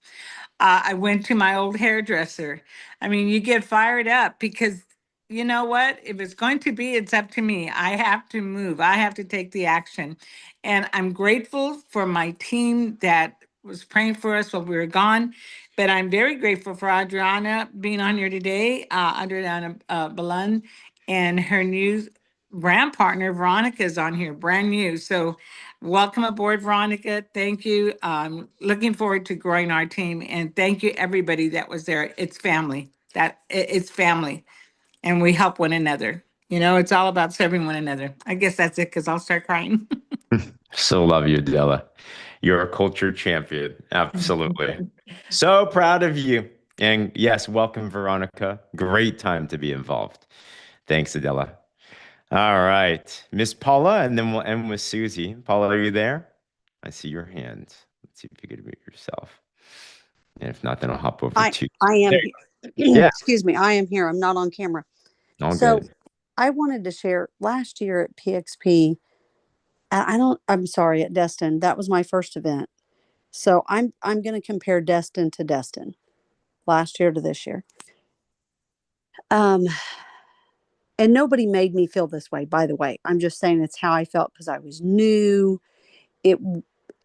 I went to my old hairdresser. I mean, you get fired up because you know what? If it's going to be, it's up to me. I have to move. I have to take the action. And I'm grateful for my team that was praying for us while we were gone. But I'm very grateful for Adriana being on here today, Adriana Balun, and her new brand partner, Veronica, is on here, brand new. So welcome aboard, Veronica. Thank you. Looking forward to growing our team. And thank you, everybody that was there. It's family. It's family. And we help one another. You know, it's all about serving one another. I guess that's it because I'll start crying. So love you, Adela. You're a culture champion. Absolutely. So proud of you. And yes, welcome, Veronica. Great time to be involved. Thanks, Adela. All right. Miss Paula, and then we'll end with Susie. Paula, are you there? I see your hand. Let's see if you could mute yourself. And if not, then I'll hop over to. I am There here. Yeah. Excuse me, I am here. I'm not on camera. All So good. I wanted to share last year at PXP. I'm sorry, at Destin. That was my first event. So I'm going to compare Destin to Destin, last year to this year. And nobody made me feel this way, by the way. I'm just saying it's how I felt because I was new. It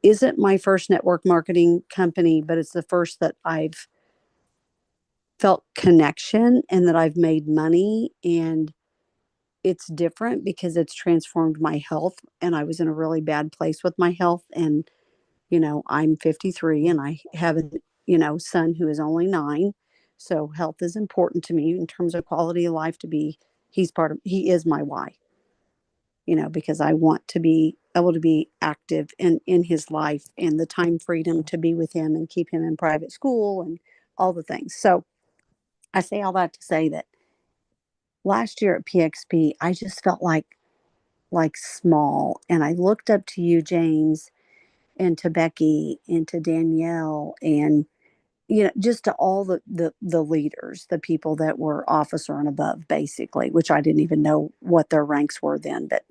isn't my first network marketing company, but it's the first that I've felt connection and that I've made money, and it's different because it's transformed my health, and I was in a really bad place with my health. And I'm 53 and I haven't son who is only 9. So health is important to me in terms of quality of life. He is my why, because I want to be able to be active in his life, and the time freedom to be with him and keep him in private school and all the things. So I say all that to say that last year at PXP, I just felt like small. And I looked up to you, James, and to Becky and to Danielle, and just to all the leaders, the people that were officer and above, basically, which I didn't even know what their ranks were then, but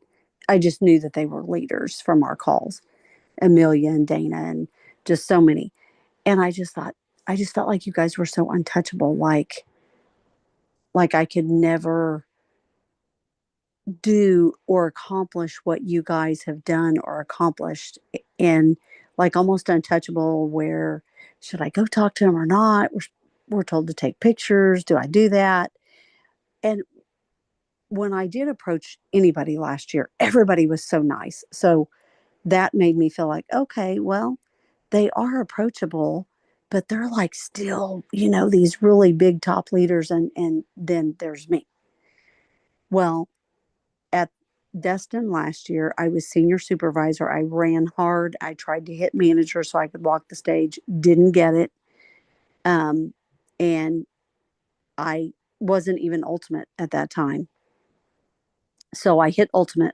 I just knew that they were leaders from our calls, Amelia and Dana and just so many. And I just felt like you guys were so untouchable, like I could never do or accomplish what you guys have done or accomplished, and like almost untouchable, where should I go talk to him or not? We're told to take pictures. Do I do that? And when I did approach anybody last year, everybody was so nice. So that made me feel like, okay, well, they are approachable, but they're like still, these really big top leaders. And then there's me. Well, at Destin last year, I was senior supervisor. I ran hard. I tried to hit manager so I could walk the stage. Didn't get it. And I wasn't even ultimate at that time. So I hit ultimate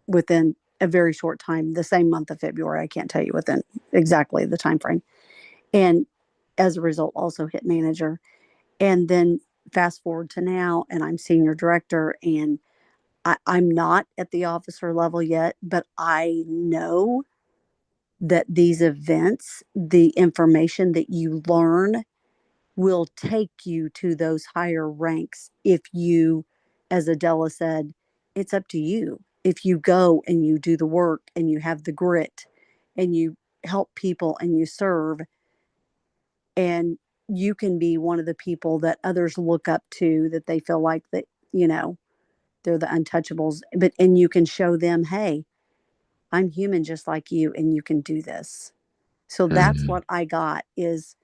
within a very short time, the same month of February. I can't tell you within exactly the time frame. And as a result, also hit manager. And then fast forward to now, and I'm senior director, and I'm not at the officer level yet, but I know that these events, the information that you learn, will take you to those higher ranks if you, as Adela said, it's up to you. If you go and you do the work and you have the grit and you help people and you serve, and you can be one of the people that others look up to, that they feel like that, they're the untouchables, and you can show them, hey, I'm human just like you, and you can do this. So that's Mm, what I got is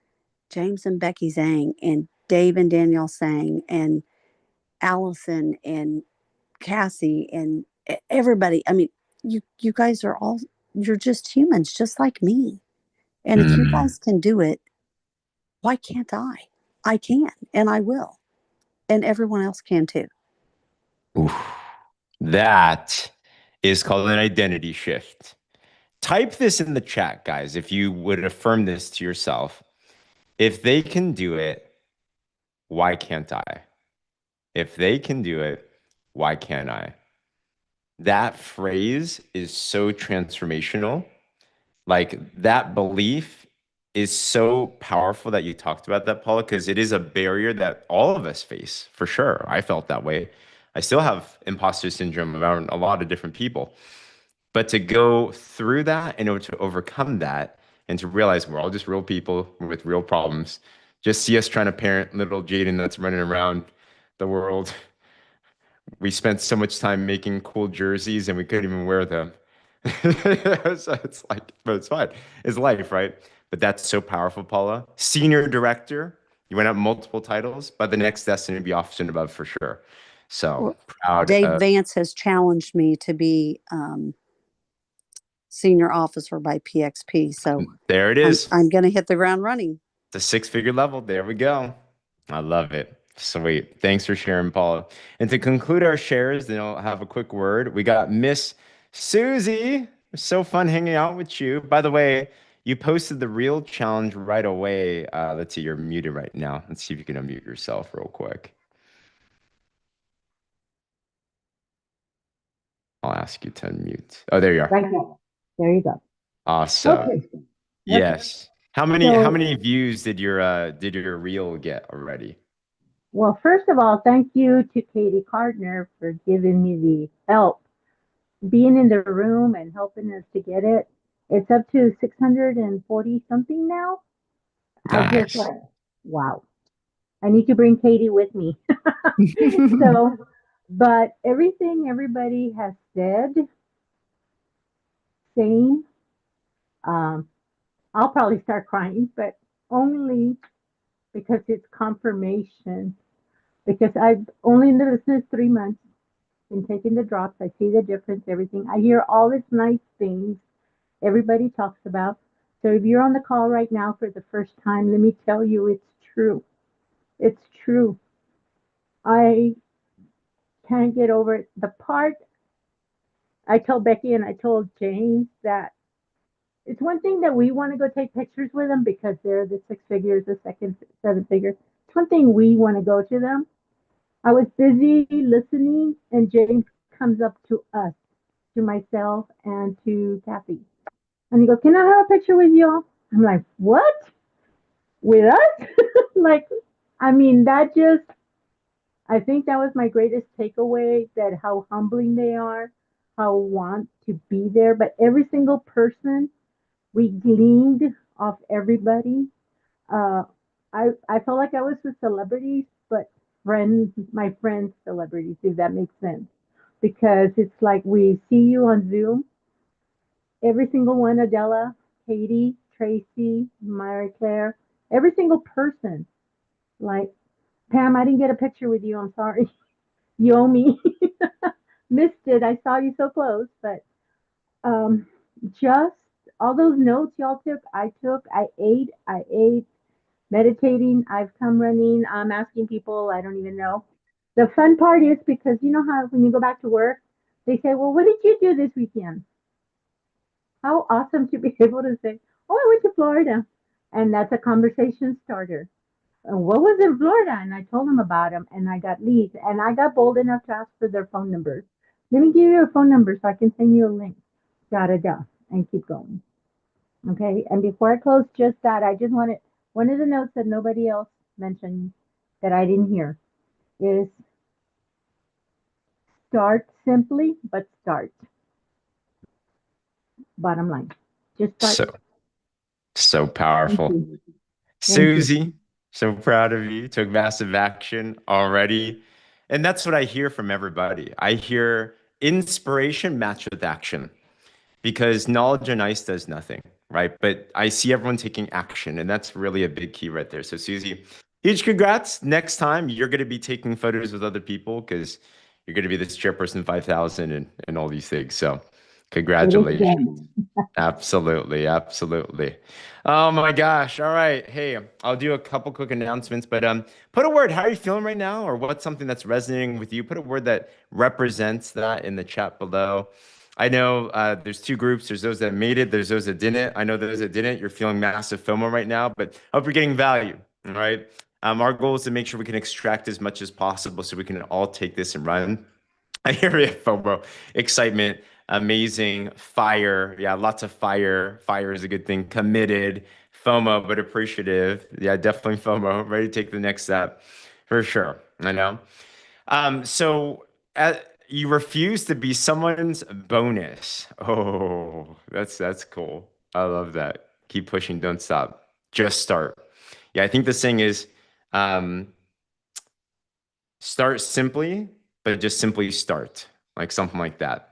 James and Becky Zheng and Dave and Danielle Sang and Allison and Cassie and everybody. I mean, you guys are all, you're just humans just like me. And if you mm. guys can do it, why can't I? I can, and I will. And everyone else can too. Oof. That is called an identity shift. Type this in the chat, guys, if you would affirm this to yourself. If they can do it, why can't I? If they can do it, why can't I? That phrase is so transformational. Like that belief is so powerful that you talked about that, Paula, because it is a barrier that all of us face for sure. I felt that way. I still have imposter syndrome around a lot of different people. But to go through that and to overcome that and to realize we're all just real people with real problems. Just see us trying to parent little Jaden that's running around the world. We spent so much time making cool jerseys and we couldn't even wear them. So it's like, but it's fine. It's life, right? But that's so powerful, Paula. Senior director, you went up multiple titles, but the next Destiny to be officer and above for sure. So Well, proud Dave of. Vance has challenged me to be senior officer by PXP. So There it I'm is. I'm going to hit the ground running. The 6-figure level. There we go. I love it. Sweet. Thanks for sharing, Paula. And to conclude our shares, then I'll have a quick word. We got Miss Susie. So fun hanging out with you. By the way, you posted the real challenge right away. Let's see, you're muted right now. Let's see if you can unmute yourself real quick. I'll ask you to unmute. Oh, there you are. Right now. There you go. Awesome. Okay. Okay. Yes. How many So, views did your reel get already? well, first of all, thank you to Katie Gardner for giving me the help, being in the room and helping us to get it. It's up to 640 something now. I just Nice. like, wow. I need to bring Katie with me. So, but everything everybody has said, same. Um, I'll probably start crying, but only because it's confirmation. Because I've only in the business 3 months, been taking the drops. I see the difference, everything. I hear all these nice things everybody talks about. So if you're on the call right now for the first time, let me tell you, it's true. It's true. I can't get over it. The part I told Becky and I told James that it's one thing that we want to go take pictures with them because they're the six figures, the second seven figures. It's one thing we want to go to them. I was busy listening, and James comes up to us, to myself, and to Kathy. And he goes, "Can I have a picture with y'all?" I'm like, "What? With us?" Like, I mean, I think that was my greatest takeaway, that how humbling they are, how want to be there. But every single person, we gleaned off everybody. Uh, I felt like I was with celebrities, but friends, my friends, celebrities, if that makes sense. Because it's like we see you on Zoom, every single one, Adela, Katie, Tracy, Mary Claire, every single person. Like, Pam, I didn't get a picture with you. I'm sorry. You owe me. Missed it. I saw you so close, but um, just all those notes y'all took, I took. I ate, meditating. I've come running. I'm asking people I don't even know. The fun part is because you know how when you go back to work, they say, "Well, what did you do this weekend?" How awesome to be able to say, "Oh, I went to Florida." And that's a conversation starter. And what was in Florida? And I told them about them, and I got leads, and I got bold enough to ask for their phone numbers. Let me give you a phone number so I can send you a link. Da da da, and keep going. Okay. And before I close, just that I just wanted one of the notes that nobody else mentioned that I didn't hear is start simply, but start. Bottom line, just start. So Thank powerful. you. Thank you. Susie, so proud of you. Took massive action already. And that's what I hear from everybody. I hear inspiration matched with action because knowledge on ice does nothing, right? But I see everyone taking action, and that's really a big key right there. So, Susie, huge congrats. Next time, you're going to be taking photos with other people because you're going to be this chairperson 5,000 and all these things. So, It is congratulations. done. Absolutely, absolutely. Oh my gosh. All right. Hey, I'll do a couple quick announcements, but put a word. How are you feeling right now? Or what's something that's resonating with you? Put a word that represents that in the chat below. I know there's two groups. There's those that made it, there's those that didn't. I know those that didn't, you're feeling massive FOMO right now, but I hope you're getting value. All right. Our goal is to make sure we can extract as much as possible so we can all take this and run. I hear you, FOMO. Excitement, amazing, fire. Yeah, lots of fire. Fire is a good thing. Committed, FOMO, but appreciative. Yeah, definitely FOMO. Ready to take the next step for sure. I know. So you refuse to be someone's bonus. Oh, that's cool. I love that. Keep pushing, don't stop. Just start. Yeah, I think the saying is um, start simply, but just simply start, like something like that.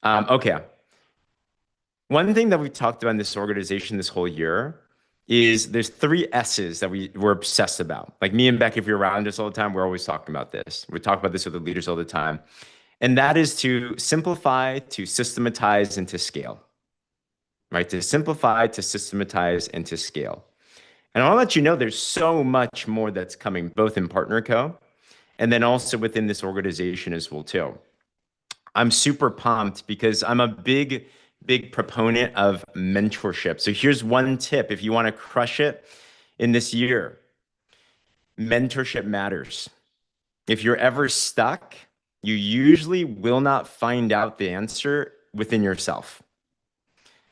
Okay. One thing that we talked about in this organization this whole year is there's three S's that we're obsessed about. Like me and Beck, if you're around us all the time, we're always talking about this. We talk about this with the leaders all the time. And that is to simplify, to systematize, and to scale, right? To simplify, to systematize, and to scale. And I want to let you know there's so much more that's coming, both in Partner Co. and then also within this organization as well, too. I'm super pumped because I'm a big proponent of mentorship. So here's one tip if you want to crush it in this year. Mentorship matters. If you're ever stuck, you usually will not find out the answer within yourself.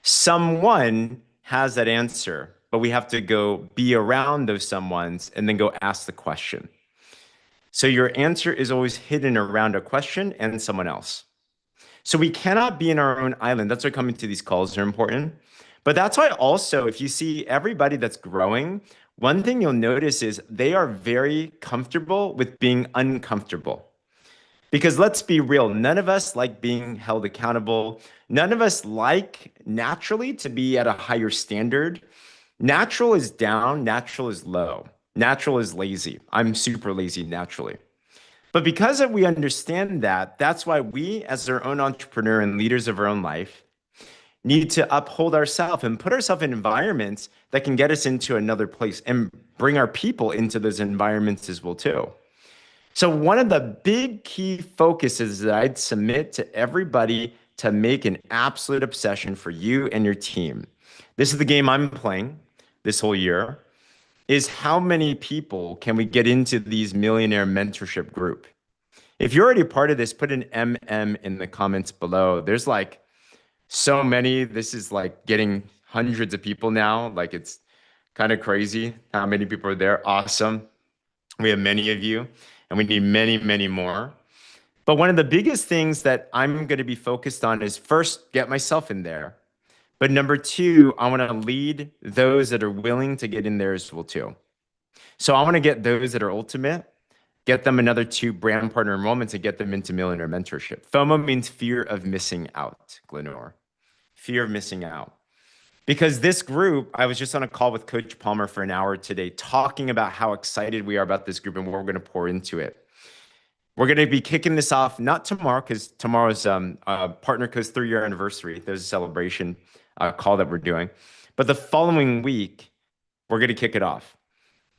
Someone has that answer, but we have to go be around those someones and then go ask the question. So your answer is always hidden around a question and someone else. So we cannot be in our own island. That's why coming to these calls are important. But that's why also, if you see everybody that's growing, one thing you'll notice is they are very comfortable with being uncomfortable. Because let's be real, none of us like being held accountable. None of us like naturally to be at a higher standard. Natural is down, natural is low, natural is lazy. I'm super lazy naturally. But because of we understand that, that's why we, as our own entrepreneur and leaders of our own life, need to uphold ourselves and put ourselves in environments that can get us into another place and bring our people into those environments as well too. So one of the big key focuses that I'd submit to everybody to make an absolute obsession for you and your team. This is the game I'm playing this whole year, is how many people can we get into these millionaire mentorship group? If you're already a part of this, put an MM in the comments below. There's like so many. This is like getting hundreds of people now. Like it's kind of crazy how many people are there. Awesome. We have many of you, and we need many, many more. But one of the biggest things that I'm going to be focused on is first, get myself in there. But number two, I want to lead those that are willing to get in there as well too. So I want to get those that are ultimate, get them another 2 brand partner enrollments and get them into millionaire mentorship. FOMO means fear of missing out, Glenore. Fear of missing out. Because this group, I was just on a call with Coach Palmer for an hour today, talking about how excited we are about this group and what we're going to pour into it. We're going to be kicking this off, not tomorrow, because tomorrow's Partner Co's 3-year anniversary. There's a celebration call that we're doing. But the following week, we're going to kick it off.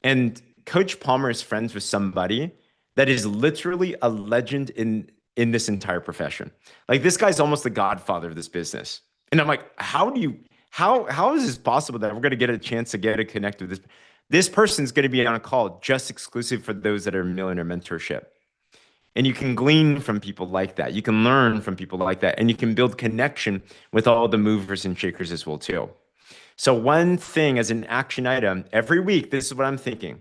And Coach Palmer is friends with somebody that is literally a legend in this entire profession. Like this guy's almost the godfather of this business. And I'm like, how is this possible that we're going to get a chance to get a connect with this? This person's going to be on a call just exclusive for those that are millionaire mentorship. And you can glean from people like that. You can learn from people like that. And you can build connection with all the movers and shakers as well too. So one thing as an action item, every week, this is what I'm thinking.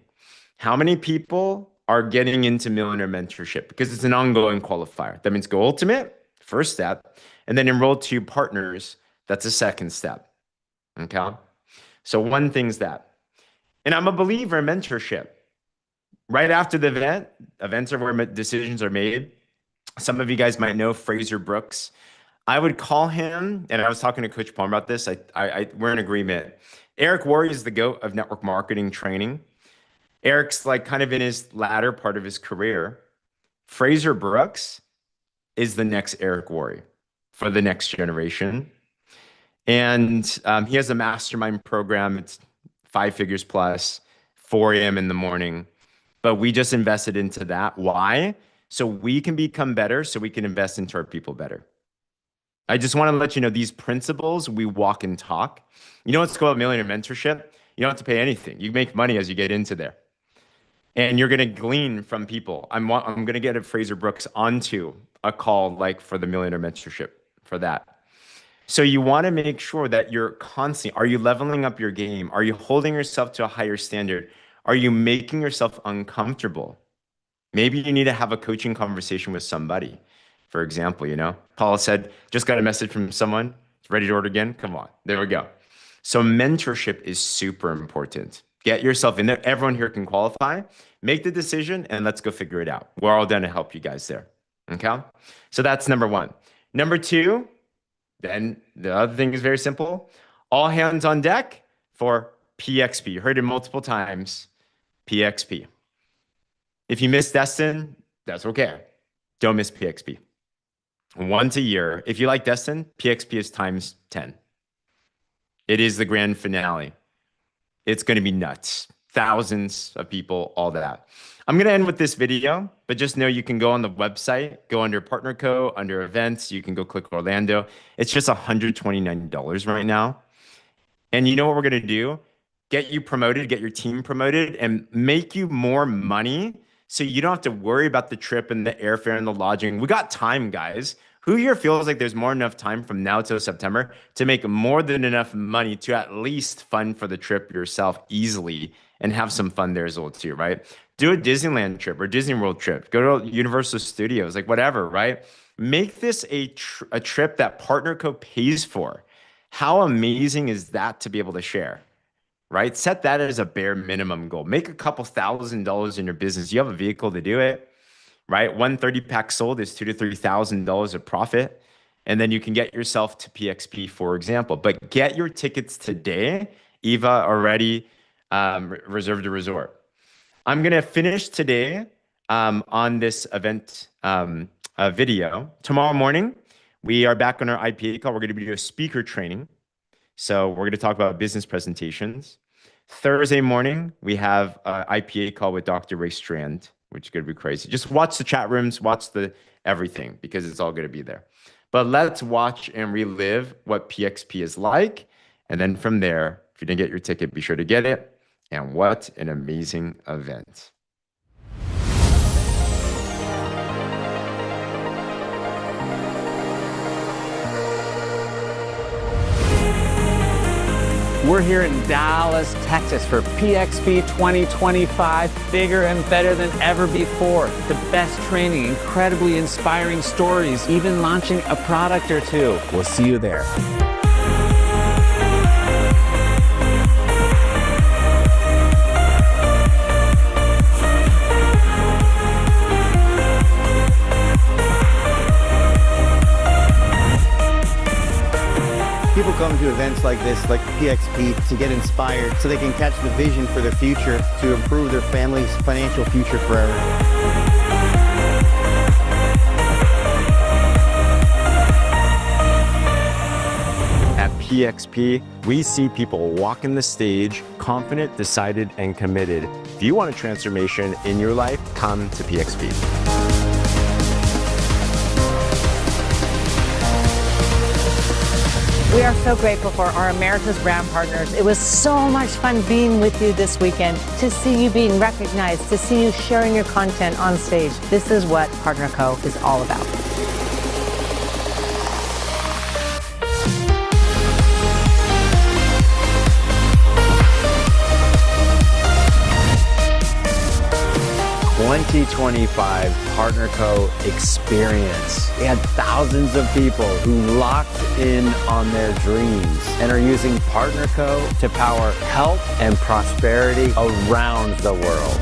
How many people are getting into millionaire mentorship? Because it's an ongoing qualifier. That means go ultimate, first step, and then enroll 2 partners. That's a second step. Okay. So one thing's that. And I'm a believer in mentorship. Right after the event, events are where decisions are made. Some of you guys might know Fraser Brooks. I would call him, and I was talking to Coach Palmer about this. We're in agreement. Eric Worre is the GOAT of network marketing training. Eric's like kind of in his latter part of his career. Fraser Brooks is the next Eric Worre for the next generation. And he has a mastermind program. It's 5 figures plus, 4 a.m. in the morning. But we just invested into that. Why? So we can become better, so we can invest into our people better. I just want to let you know these principles, we walk and talk. You know what's cool about millionaire mentorship? You don't have to pay anything. You make money as you get into there. And you're going to glean from people. I'm going to get a Fraser Brooks onto a call like for the millionaire mentorship for that. So you want to make sure that you're constantly, are you leveling up your game? Are you holding yourself to a higher standard? Are you making yourself uncomfortable? Maybe you need to have a coaching conversation with somebody. For example, Paula said, just got a message from someone, ready to order again. Come on, there we go. So mentorship is super important. Get yourself in there. Everyone here can qualify. Make the decision and let's go figure it out. We're all done to help you guys there. Okay. So that's number 1. Number 2, then the other thing is very simple. All hands on deck for PXP. You heard it multiple times. PXP. If you miss Destin, that's okay. Don't miss PXP. Once a year. If you like Destin, PXP is times 10. It is the grand finale. It's going to be nuts. Thousands of people, all that. I'm going to end with this video, but just know you can go on the website, go under Partner Co, under events. You can go click Orlando. It's just $129 right now. And you know what we're going to do? Get you promoted, get your team promoted, and make you more money so you don't have to worry about the trip and the airfare and the lodging. We got time, guys. Who here feels like there's more enough time from now till September to make more than enough money to at least fund for the trip yourself easily and have some fun there as well too, right? Do a Disneyland trip or Disney World trip. Go to Universal Studios, like whatever, right? Make this a trip that Partner Co pays for. How amazing is that to be able to share, right? Set that as a bare minimum goal. Make a couple $1,000s in your business. You have a vehicle to do it. Right? One 30-pack sold is $2,000 to $3,000 of profit. And then you can get yourself to PXP, for example. But get your tickets today Eva already reserved a resort. I'm going to finish today on this event video. Tomorrow morning, we are back on our IPA call. We're going to be doing a speaker training. So we're going to talk about business presentations. Thursday morning, we have an IPA call with Dr. Ray Strand, which is going to be crazy. Just watch the chat rooms, watch the everything, because it's all going to be there. But let's watch and relive what PXP is like. And then from there, if you didn't get your ticket, be sure to get it. And what an amazing event. We're here in Dallas, Texas for PXP 2025, bigger and better than ever before. The best training, incredibly inspiring stories, even launching a product or two. We'll see you there. People come to events like this, like PXP, to get inspired so they can catch the vision for their future to improve their family's financial future forever. At PXP, we see people walking the stage, confident, decided, and committed. If you want a transformation in your life, come to PXP. We are so grateful for our America's Brand Partners. It was so much fun being with you this weekend, to see you being recognized, to see you sharing your content on stage. This is what Partner Co. is all about. '25 Partner Co. experience. We had thousands of people who locked in on their dreams and are using Partner Co. to power health and prosperity around the world.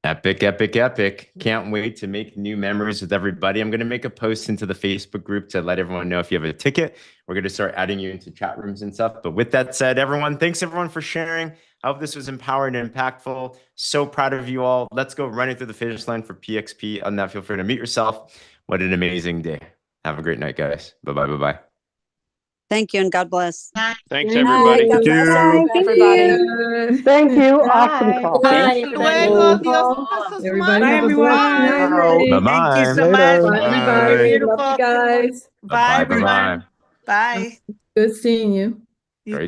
Epic, epic, epic. Can't wait to make new memories with everybody. I'm going to make a post into the Facebook group to let everyone know if you have a ticket. We're going to start adding you into chat rooms and stuff. But with that said, thanks everyone for sharing. I hope this was empowering and impactful. So proud of you all. Let's go running through the finish line for PXP. On that, feel free to mute yourself. What an amazing day. Have a great night, guys. Bye-bye, bye-bye. Thank you and God bless. Thanks, everybody. God bless everybody. Thank you. Awesome call. Hasta luego. Dios pasos Everybody más. have a blessed night. Ready. Bye-bye. Thank you so Later. much. Bye, Bye. everybody. Beautiful. Love you guys. Bye, Bye-bye. everyone. Bye. Good seeing you. You Great.